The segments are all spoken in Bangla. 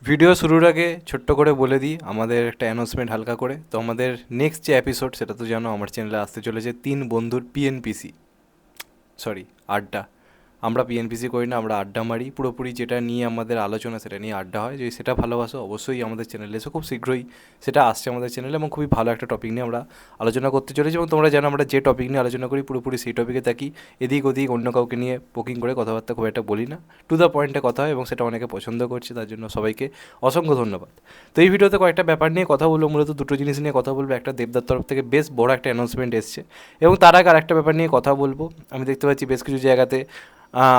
ভিডিও শুরুর আগে ছোট্ট করে বলে দিই আমাদের একটা অ্যানাউন্সমেন্ট হালকা করে। তো আমাদের নেক্সট যে এপিসোড সেটা তো জানো, আমার চ্যানেলে আসতে চলেছে তিন বন্ধুর পিএনপিসি, সরি আড্ডা। আমরা পিএনপিসি করি না, আমরা আড্ডা মারি। পুরোপুরি যেটা নিয়ে আমাদের আলোচনা সেটা নিয়ে আড্ডা হয়। যদি সেটা ভালোবাসো অবশ্যই আমাদের চ্যানেলে এসে, খুব শীঘ্রই সেটা আসছে আমাদের চ্যানেলে, এবং খুবই ভালো একটা টপিক নিয়ে আমরা আলোচনা করতে চলেছি। এবং তোমরা জানো আমরা যে টপিক নিয়ে আলোচনা করি পুরোপুরি সেই টপিকে থাকি। এদিক ওদিক অন্য কাউকে নিয়ে পোকিং করে কথাবার্তা খুব একটা বলি না, টু দ্য পয়েন্টে কথা হয়, এবং সেটা অনেকে পছন্দ করছে, তার জন্য সবাইকে অসংখ্য ধন্যবাদ। তো এই ভিডিওতে কয়েকটা ব্যাপার নিয়ে কথা বলবো, মূলত দুটো জিনিস নিয়ে কথা বলবো। একটা, দেবদার তরফ থেকে বেশ বড় একটা অ্যানাউন্সমেন্ট এসছে, এবং তার আগে আরেকটা ব্যাপার নিয়ে কথা বলবো। আমি দেখতে পাচ্ছি বেশ কিছু জায়গাতে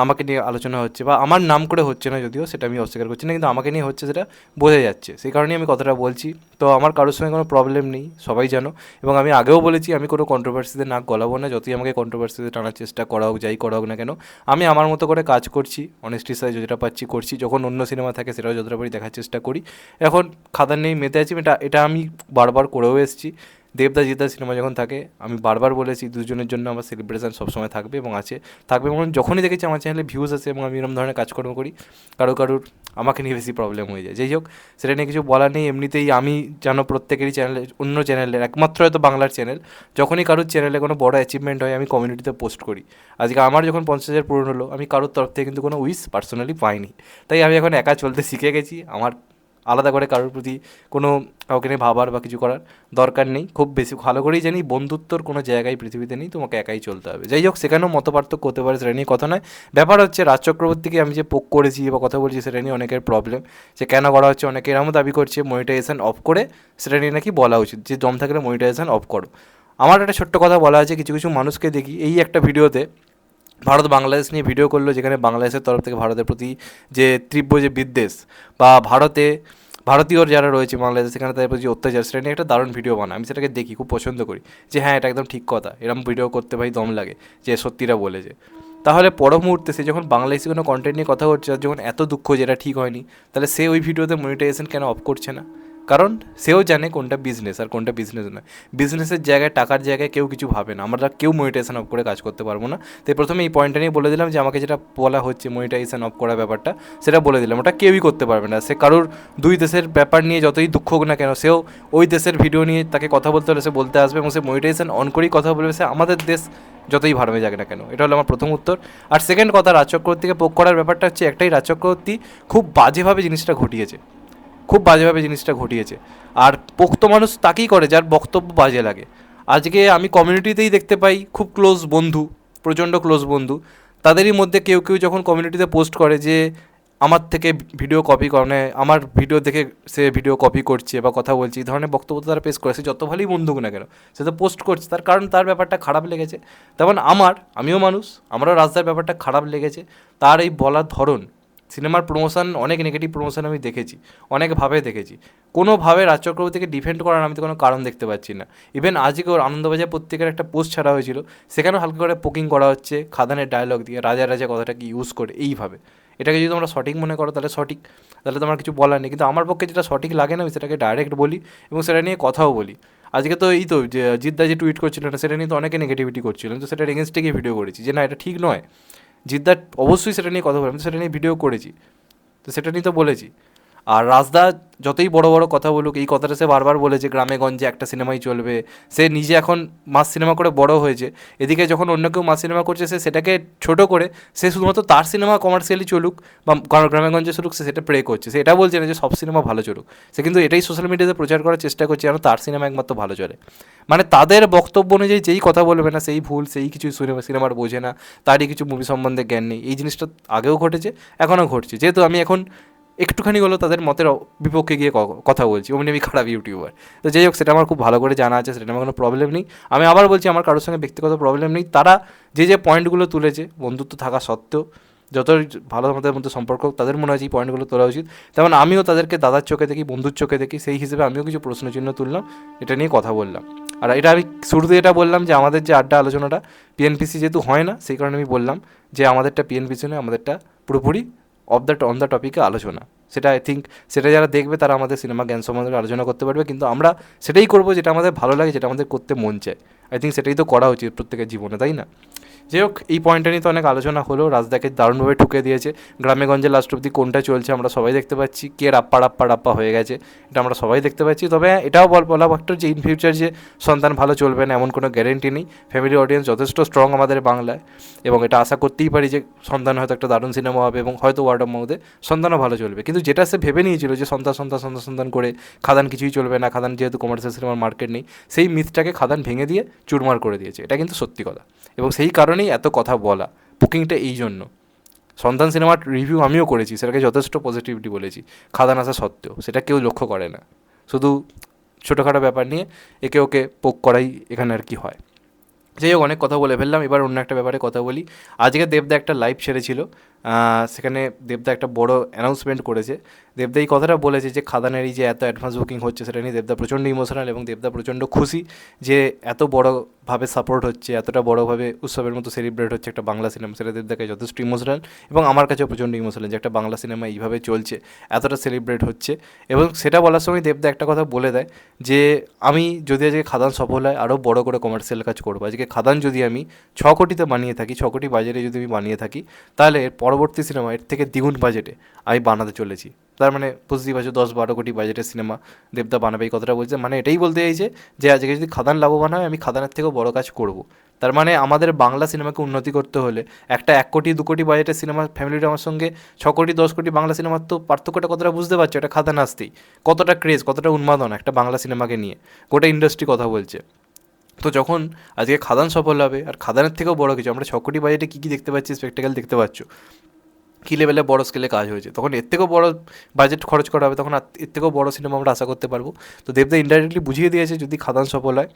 আমাকে নিয়ে আলোচনা হচ্ছে, বা আমার নাম করে হচ্ছে না, যদিও সেটা আমি অস্বীকার করছি না, কিন্তু আমাকে নিয়ে হচ্ছে সেটা বোঝা যাচ্ছে, সেই কারণেই আমি কথাটা বলছি। তো আমার কারোর সঙ্গে কোনো প্রবলেম নেই, সবাই জানো, এবং আমি আগেও বলেছি আমি কোনো কন্ট্রোভার্সিতে নাক গলাবো না। যতই আমাকে কন্ট্রোভার্সিতে টানার চেষ্টা করা হোক, যাই করা হোক না কেন, আমি আমার মতো করে কাজ করছি, অনেস্টির সাথে যেটা পাচ্ছি করছি। যখন অন্য সিনেমা থাকে সেটাও যতটা পারি দেখার চেষ্টা করি। এখন খাদার নেই মেতে আছি, এটা আমি বারবার করেও এসেছি। দেবদা জিদ্দার সিনেমা যখন থাকে আমি বারবার বলেছি দুজনের জন্য আমার সেলিব্রেশন সবসময় থাকবে এবং থাকবে। এবং যখনই দেখেছি আমার চ্যানেলে ভিউজ আছে এবং আমি এরকম ধরনের কাজকর্ম করি, কারোর আমাকে নিয়ে বেশি প্রবলেম হয়ে যায়। যাই হোক, সেটা নিয়ে কিছু বলার নেই। এমনিতেই আমি জানো প্রত্যেকেরই চ্যানেলে, অন্য চ্যানেলের একমাত্র হয়তো বাংলার চ্যানেল, যখনই কারোর চ্যানেলে কোনো বড় অ্যাচিভমেন্ট হয় আমি কমিউনিটিতে পোস্ট করি। আজকে আমার যখন 50,000 পূরণ হলো, আমি কারোর তরফ থেকে কিন্তু কোনো উইশ পার্সোনালি পাইনি। তাই আমি এখন একা চলতে শিখে গেছি। আমার আলাদা করে কারোর প্রতি কোনো কাউকে নিয়ে ভাবার বা কিছু করার দরকার নেই। খুব বেশি ভালো করেই জানি বন্ধুত্বর কোনো জায়গায় পৃথিবীতে নেই, তোমাকে একাই চলতে হবে। যাই হোক, সেখানেও মতপার্থক্য হতে পারে, সেটা নিয়ে কথা নয়। ব্যাপার হচ্ছে রাজ চক্রবর্তীকে আমি যে পোক করেছি বা কথা বলছি সেটা নিয়ে অনেকের প্রবলেম, যে কেন করা হচ্ছে। অনেকে এরকম দাবি করছে মনিটাইজেশন অফ করে সেটা নিয়ে নাকি বলা উচিত, যে দম থাকলে মনিটাইজেশন অফ করো। আমার একটা ছোট্ট কথা বলা আছে, কিছু কিছু মানুষকে দেখি এই একটা ভিডিওতে ভারত বাংলাদেশ নিয়ে ভিডিও করলো, যেখানে বাংলাদেশের তরফ থেকে ভারতের প্রতি যে তীব্র যে বিদ্বেষ, বা ভারতীয় যারা রয়েছে বাংলাদেশে সেখানে তাদের প্রতি যে অত্যাচার, সেটা নিয়ে একটা দারুণ ভিডিও বানায়। আমি সেটাকে দেখি, খুব পছন্দ করি, যে হ্যাঁ এটা একদম ঠিক কথা, এরকম ভিডিও করতে ভাই দম লাগে, যে সত্যিটা বলেছে। তাহলে পর মুহূর্তে সে যখন বাংলাদেশি কোনো কন্টেন্ট নিয়ে কথা হচ্ছে, আর যখন এত দুঃখ যে এটা ঠিক হয়নি, তাহলে সে ওই ভিডিওতে মনিটাইজেশন কেন অফ করছে না? কারণ সেও জানে কোনটা বিজনেস আর কোনটা বিজনেস নয়। বিজনেসের জায়গায়, টাকার জায়গায় কেউ কিছু ভাবে না। আমরা কেউ মনিটাইজেশন অফ করে কাজ করতে পারবো না। তাই প্রথমে এই পয়েন্টটা নিয়ে বলে দিলাম, যে আমাকে যেটা বলা হচ্ছে মনিটাইজেশন অফ করার ব্যাপারটা, সেটা বলে দিলাম। ওটা কেউই করতে পারবে না। সে কারোর দুই দেশের ব্যাপার নিয়ে যতই দুঃখ হোক না কেন, সেও ওই দেশের ভিডিও নিয়ে তাকে কথা বলতে হলে সে বলতে আসবে, এবং সে মনিটাইজেশন অন করেই কথা বলবে, সে আমাদের দেশ যতই ভাড়মে যাক না কেন। এটা হলো আমার প্রথম উত্তর। আর সেকেন্ড কথা, রাজ চক্রবর্তীকে পোক করার ব্যাপারটা হচ্ছে একটাই, রাজ চক্রবর্তী খুব বাজেভাবে জিনিসটা ঘটিয়েছে, খুব বাজেভাবে জিনিসটা ঘটিয়েছে। আর পোক্ত মানুষ তাকেই করে যার বক্তব্য বাজে লাগে। আজকে আমি কমিউনিটিতেই দেখতে পাই খুব ক্লোজ বন্ধু, প্রচণ্ড ক্লোজ বন্ধু, তাদেরই মধ্যে কেউ কেউ যখন কমিউনিটিতে পোস্ট করে যে আমার থেকে ভিডিও কপি করে, আমার ভিডিও দেখে সে ভিডিও কপি করছে বা কথা বলছে, এই ধরনের বক্তব্য তারা পেশ করে, সে যত ভালোই বন্ধু না কেন সে তো পোস্ট করছে, তার কারণ তার ব্যাপারটা খারাপ লেগেছে। তেমন আমিও মানুষ, আমারও রাস্তার ব্যাপারটা খারাপ লেগেছে। তার এই বলার ধরন, সিনেমার প্রমোশন, অনেক নেগেটিভ প্রমোশন আমি দেখেছি, অনেকভাবে দেখেছি। কোনোভাবে রাজ চক্রবর্তীকে ডিফেন্ড করার আমি তো কোনো কারণ দেখতে পাচ্ছি না। ইভেন আজকে ওর আনন্দবাজার পত্রিকার একটা পোস্ট ছাড়া হয়েছিল, সেখানেও হালকা করে পোকিং করা হচ্ছে খাদানের ডায়লগ দিয়ে, রাজা রাজা কথাটাকে ইউজ করে এইভাবে। এটাকে যদি তোমরা সঠিক মনে করো তাহলে সঠিক, তাহলে তোমার কিছু বলার নেই। কিন্তু আমার পক্ষে যেটা সঠিক লাগে না আমি সেটাকে ডাইরেক্ট বলি, এবং সেটা নিয়ে কথাও বলি। আজকে তো এই তো যে জিদ্দা যে টুইট করছিল না, সেটা নিয়ে তো অনেকে নেগেটিভিটি করছিলেন, তো সেটার এগেনস্টে গিয়ে ভিডিও করেছি যে না এটা ঠিক নয়। জিদ্দার অবশ্যই সেটা নিয়ে কথা বলে, আমি তো সেটা নিয়ে ভিডিও করেছি, তো সেটা নিয়ে তো বলেছি। আর রাজদা যতই বড় বড় কথা বলুক, এই কথাটা সে বারবার বলেছে গ্রামে গঞ্জে একটা সিনেমাই চলবে। সে নিজে এখন মাস সিনেমা করে বড় হয়েছে, এদিকে যখন অন্য কেউ মাস সিনেমা করছে সে সেটাকে ছোট করে সে শুধুমাত্র তার সিনেমা কমার্শিয়ালি চলুক বা গ্রামে গঞ্জে চলুক, সে সেটা প্রে করছে। সে এটা বলছে না যে সব সিনেমা ভালো চলুক, সে কিন্তু এটাই সোশ্যাল মিডিয়াতে প্রচার করার চেষ্টা করছে যেন তার সিনেমা একমাত্র ভালো চলে। মানে তাদের বক্তব্য অনুযায়ী যেই কথা বলবে না সেই ভুল, সেই কিছু সিনেমার বোঝে না, তারই কিছু মুভি সম্বন্ধে জ্ঞান নেই। এই জিনিসটা আগেও ঘটেছে, এখনও ঘটছে। যেহেতু আমি এখন একটুখানি হলো তাদের মতের বিপক্ষে গিয়ে কথা বলছি, অমনি আমি খারাপ ইউটিউবার। তো যাই হোক, সেটা আমার খুব ভালো করে জানা আছে, সেটা আমার কোনো প্রবলেম নেই। আমি আবার বলছি আমার কারোর সঙ্গে ব্যক্তিগত প্রবলেম নেই। তারা যে পয়েন্টগুলো তুলেছে, বন্ধুত্ব থাকা সত্ত্বেও, যত ভালো আমাদের মধ্যে সম্পর্ক, তাদের মনে হয় এই পয়েন্টগুলো তোলা উচিত। তেমন আমিও তাদেরকে দাদার চোখে দেখি, বন্ধুর চোখে দেখি, সেই হিসেবে আমিও কিছু প্রশ্নচিহ্ন তুললাম, এটা নিয়ে কথা বললাম। আর এটা আমি শুরুতে এটা বললাম যে আমাদের যে আড্ডা আলোচনাটা পিএনপিসি যেহেতু হয় না, সেই কারণে আমি বললাম যে আমাদেরটা পিএনপিসি নয়, আমাদেরটা পুরোপুরি অন দ্য টপিকে আলোচনা। সেটা আই থিঙ্ক সেটা যারা দেখবে তারা আমাদের সিনেমা জ্ঞান সম্বন্ধে আলোচনা করতে পারবে, কিন্তু আমরা সেটাই করবো যেটা আমাদের ভালো লাগে, যেটা আমাদের করতে মন চায়। আই থিঙ্ক সেটাই তো করা উচিত প্রত্যেকের জীবনে, তাই না? যাই হোক, এই পয়েন্টটা নিয়ে তো অনেক আলোচনা হলো, রাজদাকে দারুণভাবে ঠুকে দিয়েছে। গ্রামেগঞ্জে লাস্ট অব্দি কোনটা চলছে আমরা সবাই দেখতে পাচ্ছি, কে রাপ্পা হয়ে গেছে এটা আমরা সবাই দেখতে পাচ্ছি। তবে এটাও বলা ফ্যাক্টর যে ইন ফিউচার যে সন্তান ভালো চলবে না এমন কোনো গ্যারেন্টি নেই। ফ্যামিলি অডিয়েন্স যথেষ্ট স্ট্রং আমাদের বাংলায়, এবং এটা আশা করতেই পারি যে সন্তান হয়তো একটা দারুণ সিনেমা হবে এবং হয়তো ওয়ার্ড অফ মাউথে সন্তানও ভালো চলবে। কিন্তু যেটা সে ভেবে নিয়েছিল যে সন্তান করে খাদান কিছুই চলবে না, খাদান যেহেতু কমার্শিয়াল সিনেমার মার্কেট নেই, সেই মিথটাকে খাদান ভেঙে দিয়ে চুরমার করে দিয়েছে। এটা কিন্তু সত্যি কথা, এবং সেই কারণেই এত কথা বলা, বুকিংটা এই জন্য। সন্তান সিনেমার রিভিউ আমিও করেছি, সেটাকে যথেষ্ট পজিটিভিটি বলেছি খাদান আসা সত্ত্বেও, সেটা কেউ লক্ষ্য করে না। শুধু ছোটোখাটো ব্যাপার নিয়ে একে ওকে পোক করাই এখানে আর কি হয়। যাই হোক, অনেক কথা বলে ফেললাম, এবার অন্য একটা ব্যাপারে কথা বলি। আজকে দেবদা একটা লাইভ ছেড়েছিল, সেখানে দেবদা একটা বড় অ্যানাউন্সমেন্ট করেছে। দেবদা এই কথাটা বলেছে যে খাদানের এই যে এত অ্যাডভান্স বুকিং হচ্ছে সেটা নিয়ে দেবদা প্রচণ্ড ইমোশনাল, এবং দেবদা প্রচণ্ড খুশি যে এত বড়োভাবে সাপোর্ট হচ্ছে, এতটা বড়োভাবে উৎসবের মতো সেলিব্রেট হচ্ছে একটা বাংলা সিনেমা। সেটা দেবদাকে যথেষ্ট ইমোশনাল, এবং আমার কাছেও প্রচণ্ড ইমোশনাল যে একটা বাংলা সিনেমা এইভাবে চলছে, এতটা সেলিব্রেট হচ্ছে। এবং সেটা বলার সময় দেবদা একটা কথা বলে দেয় যে আমি যদি আজকে খাদান সফল হয় আরও বড় করে কমার্শিয়াল কাজ করবো। আজকে খাদান যদি আমি 6 কোটিতে বানিয়ে থাকি, 6 কোটি বাজেটে যদি আমি বানিয়ে থাকি, তাহলে এর পরবর্তী সিনেমা এর থেকে দ্বিগুণ বাজেটে আমি বানাতে চলেছি। তার মানে বুঝতেই পারছো 10-12 কোটি বাজেটের সিনেমা দেবদা বানাবে, এই কথাটা বলছে। মানে এটাই বলতে চাইছে যে আজকে যদি খাদান লাভবান হয় আমি খাদানের থেকেও বড় কাজ করব। তার মানে আমাদের বাংলা সিনেমাকে উন্নতি করতে হলে একটা 1 কোটি 2 কোটি বাজেটের সিনেমা ফ্যামিলিটা আমার সঙ্গে 6 কোটি 10 কোটি বাংলা সিনেমার তো পার্থক্যটা কতটা বুঝতে পারছো। এটা খাদান আসতেই কতটা ক্রেজ, কতটা উন্মাদনা একটা বাংলা সিনেমাকে নিয়ে, গোটা ইন্ডাস্ট্রি কথা বলছে। তো যখন আজকে খাদান সফল হবে, আর খাদানের থেকেও বড় কিছু আমরা 6 কোটি বাজেটে কী কী দেখতে পাচ্ছি, স্পেকটেক্যাল দেখতে পাচ্ছ, কী লেভেলে বড় স্কেলে কাজ হয়েছে, তখন এর থেকেও বড় বাজেট খরচ করা হবে, তখন এর থেকেও বড় সিনেমা আমরা আশা করতে পারবো। তো দেবদা ইনডাইরেক্টলি বুঝিয়ে দিয়েছে যদি খাদান সফল হয়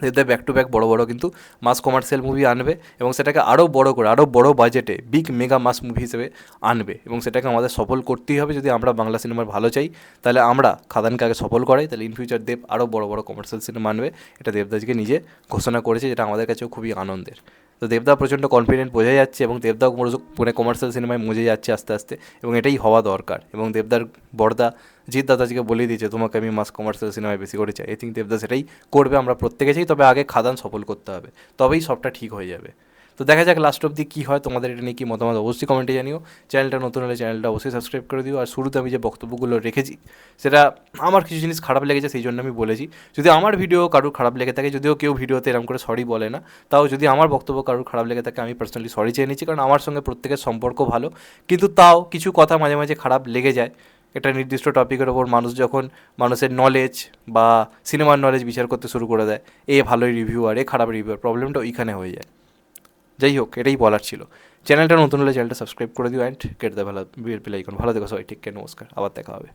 দেবদা ব্যাক টু ব্যাক বড় বড় কিন্তু মাস কমার্শিয়াল মুভি আনবে, এবং সেটাকে আরও বড় করে আরও বড় বাজেটে বিগ মেগা মাস মুভি হিসেবে আনবে, এবং সেটাকে আমাদের সফল করতেই হবে। যদি আমরা বাংলা সিনেমার ভালো চাই তাহলে আমরা খাদানকে আগে সফল করাই, তাহলে ইন ফিউচার দেব আরও বড় বড় কমার্শিয়াল সিনেমা আনবে। এটা দেবদাজকে নিজে ঘোষণা করেছে, যেটা আমাদের কাছেও খুবই আনন্দের। তো দেবদা প্রচণ্ড কনফিডেন্ট বোঝা যাচ্ছে, এবং দেবদাও মানে কমার্শিয়াল সিনেমায় মজে যাচ্ছে আস্তে আস্তে, এবং এটাই হওয়া দরকার। এবং দেবদার বড়দা জিৎ দাদাজিকে বলেই দিয়েছে তোমাকে আমি মাস কমার্শিয়াল সিনেমায় বেশি করে চাই। আই থিঙ্ক দেবদা সেটাই করবে, আমরা প্রত্যেকে চাই। তবে আগে খাদান সফল করতে হবে, তবেই সবটা ঠিক হয়ে যাবে। তো দেখা যাক লাস্ট অব্দি কী হয়। তোমাদের এটা নিয়ে কী মতামত অবশ্যই কমেন্টে জানিও। চ্যানেলটা নতুন হলে চ্যানেলটা অবশ্যই সাবস্ক্রাইব করে দিও। আর শুরুতে আমি যে বক্তব্যগুলো রেখেছি সেটা আমার কিছু জিনিস খারাপ লেগেছে, সেই জন্য আমি বলেছি। যদি আমার ভিডিও কারোর খারাপ লেগে থাকে, যদিও কেউ ভিডিওতে এরকম করে সরি বলে না, তাও যদি আমার বক্তব্য কারোর খারাপ লেগে থাকে আমি পার্সোনালি সরি চেয়ে নিচ্ছি, কারণ আমার সঙ্গে প্রত্যেকের সম্পর্ক ভালো। কিন্তু তাও কিছু কথা মাঝে মাঝে খারাপ লেগে যায়। একটা নির্দিষ্ট টপিকের ওপর মানুষ যখন মানুষের নলেজ বা সিনেমার নলেজ বিচার করতে শুরু করে দেয়, এ ভালোই রিভিউয়ার, এ খারাপ রিভিউয়ার, প্রবলেমটা ওইখানে হয়ে যায়। যাই হোক, এটাই বলার ছিল। চ্যানেলটা নতুন হলে চ্যানেলটা সাবস্ক্রাইব করে দিও, and get the bell icon. ভালো থেকো সবাই, ঠিক নমস্কার, আবার দেখা হবে।